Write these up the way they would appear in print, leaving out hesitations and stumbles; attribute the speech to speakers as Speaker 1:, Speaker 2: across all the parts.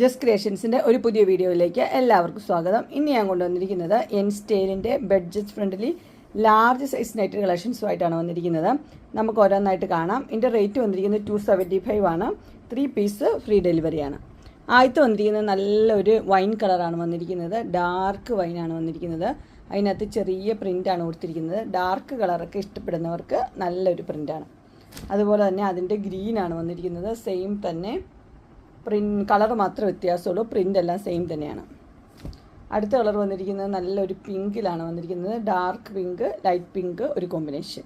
Speaker 1: Just ക്രിയേഷൻസിൻ്റെ ഒരു പുതിയ വീഡിയോയിലേക്ക് എല്ലാവർക്കും സ്വാഗതം. ഇന്ന് ഞാൻ കൊണ്ടുവന്നിരിക്കുന്നത് എൻ സ്റ്റൈലിൻ്റെ budget friendly large size night കളക്ഷൻസുമായിട്ടാണ് വന്നിരിക്കുന്നത്. നമുക്ക് ഓരോന്നായിട്ട് കാണാം. ഇതിൻ്റെ റേറ്റ് വന്നിരിക്കുന്നത് 275 ആണ്. 3 പീസ് ഫ്രീ ഡെലിവറിയാണ്. ആദ്യത്തെ വന്നിരിക്കുന്നത് നല്ലൊരു വൈൻ കളറാണ് വന്നിരിക്കുന്നത്. ഡാർക്ക് വൈനാണ് വന്നിരിക്കുന്നത്. അതിനകത്ത് ചെറിയ പ്രിൻ്റാണ് കൊടുത്തിരിക്കുന്നത്. ഡാർക്ക് കളറൊക്കെ ഇഷ്ടപ്പെടുന്നവർക്ക് നല്ലൊരു പ്രിൻ്റാണ്. അതുപോലെ തന്നെ അതിൻ്റെ ഗ്രീനാണ് വന്നിരിക്കുന്നത്. സെയിം തന്നെ കളർ മാത്രമേ വ്യത്യാസമുള്ളൂ. പ്രിൻ്റ് എല്ലാം സെയിം തന്നെയാണ്. അടുത്ത കളർ വന്നിരിക്കുന്നത് നല്ലൊരു പിങ്കിലാണ് വന്നിരിക്കുന്നത്. ഡാർക്ക് പിങ്ക്, ലൈറ്റ് പിങ്ക് ഒരു കോമ്പിനേഷൻ.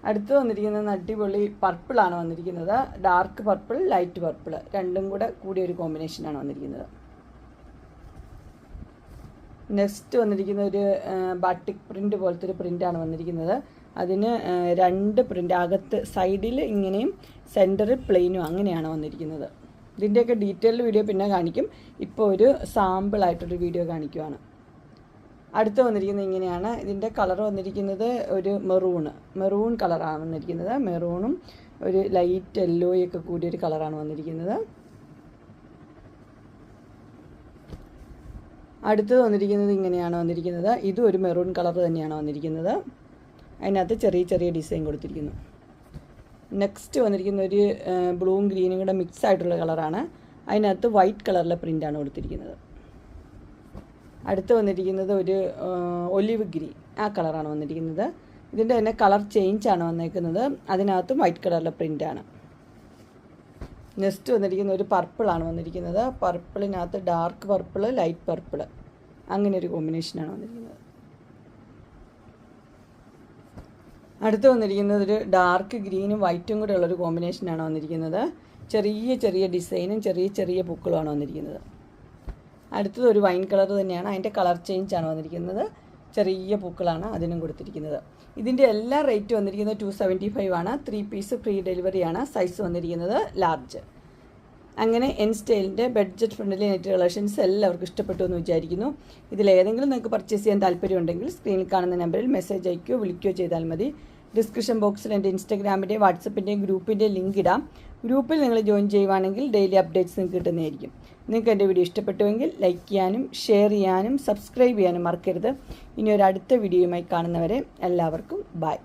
Speaker 1: അടുത്ത് വന്നിരിക്കുന്നത് അടിപൊളി പർപ്പിളാണ് വന്നിരിക്കുന്നത്. ഡാർക്ക് പർപ്പിൾ, ലൈറ്റ് പർപ്പിൾ രണ്ടും കൂടെ കൂടിയ ഒരു കോമ്പിനേഷനാണ് വന്നിരിക്കുന്നത്. നെക്സ്റ്റ് വന്നിരിക്കുന്ന ഒരു ബാട്ടിക് പ്രിൻ്റ് പോലത്തെ ഒരു പ്രിൻ്റാണ് വന്നിരിക്കുന്നത്. അതിന് 2 പ്രിൻ്റ്, അകത്ത് സൈഡിൽ ഇങ്ങനെയും സെൻറ്ററിൽ പ്ലെയിനും അങ്ങനെയാണ് വന്നിരിക്കുന്നത്. ഇതിൻ്റെയൊക്കെ ഡീറ്റെയിൽഡ് വീഡിയോ പിന്നെ കാണിക്കും. ഇപ്പോൾ ഒരു സാമ്പിളായിട്ടൊരു വീഡിയോ കാണിക്കുവാണ്. അടുത്ത് വന്നിരിക്കുന്നത് ഇങ്ങനെയാണ്. ഇതിൻ്റെ കളർ വന്നിരിക്കുന്നത് ഒരു മെറൂൺ കളറാണ് വന്നിരിക്കുന്നത്. മെറൂണും ഒരു ലൈറ്റ് യെല്ലോയൊക്കെ കൂടിയൊരു കളറാണ് വന്നിരിക്കുന്നത്. അടുത്തത് വന്നിരിക്കുന്നത് ഇങ്ങനെയാണ് വന്നിരിക്കുന്നത്. ഇതും ഒരു മെറൂൺ കളർ തന്നെയാണ് വന്നിരിക്കുന്നത്. അതിനകത്ത് ചെറിയ ചെറിയ ഡിസൈൻ കൊടുത്തിരിക്കുന്നു. നെക്സ്റ്റ് വന്നിരിക്കുന്ന ഒരു ബ്ലൂവും ഗ്രീനും കൂടെ മിക്സ് ആയിട്ടുള്ള കളറാണ്. അതിനകത്ത് വൈറ്റ് കളറിലെ പ്രിൻ്റാണ് കൊടുത്തിരിക്കുന്നത്. അടുത്ത് വന്നിരിക്കുന്നത് ഒരു ഒലിവ് ഗ്രീൻ, ആ കളറാണ് വന്നിരിക്കുന്നത്. ഇതിൻ്റെ തന്നെ കളർ ചേഞ്ചാണ് വന്നിരിക്കുന്നത്. അതിനകത്തും വൈറ്റ് കളറിലെ പ്രിൻ്റാണ്. നെക്സ്റ്റ് വന്നിരിക്കുന്ന ഒരു പർപ്പിളാണ് വന്നിരിക്കുന്നത്. പർപ്പിളിനകത്ത് ഡാർക്ക് പർപ്പിൾ, ലൈറ്റ് പർപ്പിൾ അങ്ങനെ ഒരു കോമ്പിനേഷനാണ് വന്നിരിക്കുന്നത്. അടുത്ത് വന്നിരിക്കുന്നത് ഒരു ഡാർക്ക് ഗ്രീനും വൈറ്റും കൂടെ ഉള്ളൊരു കോമ്പിനേഷനാണ് വന്നിരിക്കുന്നത്. ചെറിയ ചെറിയ ഡിസൈനും ചെറിയ ചെറിയ പൂക്കളുമാണ് വന്നിരിക്കുന്നത്. അടുത്തത് ഒരു വൈൻ കളർ തന്നെയാണ്. അതിൻ്റെ കളർ ചേഞ്ചാണ് വന്നിരിക്കുന്നത്. ചെറിയ പൂക്കളാണ് അതിനും കൊടുത്തിരിക്കുന്നത്. ഇതിൻ്റെ എല്ലാ റേറ്റ് വന്നിരിക്കുന്നത് 275 ആണ്. 3 പീസ് ഫ്രീ ഡെലിവറിയാണ്. സൈസ് വന്നിരിക്കുന്നത് ലാർജ്. അങ്ങനെ എൻ സ്റ്റൈലിൻ്റെ ബഡ്ജറ്റ് ഫ്രണ്ട്ലി നെറ്റ് കളക്ഷൻസ് എല്ലാവർക്കും ഇഷ്ടപ്പെട്ടു എന്ന് വിചാരിക്കുന്നു. ഇതിലേതെങ്കിലും നിങ്ങൾക്ക് പർച്ചേസ് ചെയ്യാൻ താല്പര്യമുണ്ടെങ്കിൽ സ്ക്രീനിൽ കാണുന്ന നമ്പറിൽ മെസ്സേജ് അയക്കുകയോ വിളിക്കുകയോ ചെയ്താൽ മതി. ഡിസ്ക്രിപ്ഷൻ ബോക്സിൽ എൻ്റെ ഇൻസ്റ്റാഗ്രാമിൻ്റെയും വാട്സപ്പിൻ്റെയും ഗ്രൂപ്പിൻ്റെ ലിങ്ക് ഇടാം. ഗ്രൂപ്പിൽ നിങ്ങൾ ജോയിൻ ചെയ്യുവാണെങ്കിൽ ഡെയിലി അപ്ഡേറ്റ്സ് നിങ്ങൾക്ക് കിട്ടുന്നതായിരിക്കും. നിങ്ങൾക്ക് എൻ്റെ വീഡിയോ ഇഷ്ടപ്പെട്ടുവെങ്കിൽ ലൈക്ക് ചെയ്യാനും ഷെയർ ചെയ്യാനും സബ്സ്ക്രൈബ് ചെയ്യാനും മറക്കരുത്. ഇനി ഒരു അടുത്ത വീഡിയോയുമായി കാണുന്നവരെ എല്ലാവർക്കും ബൈ.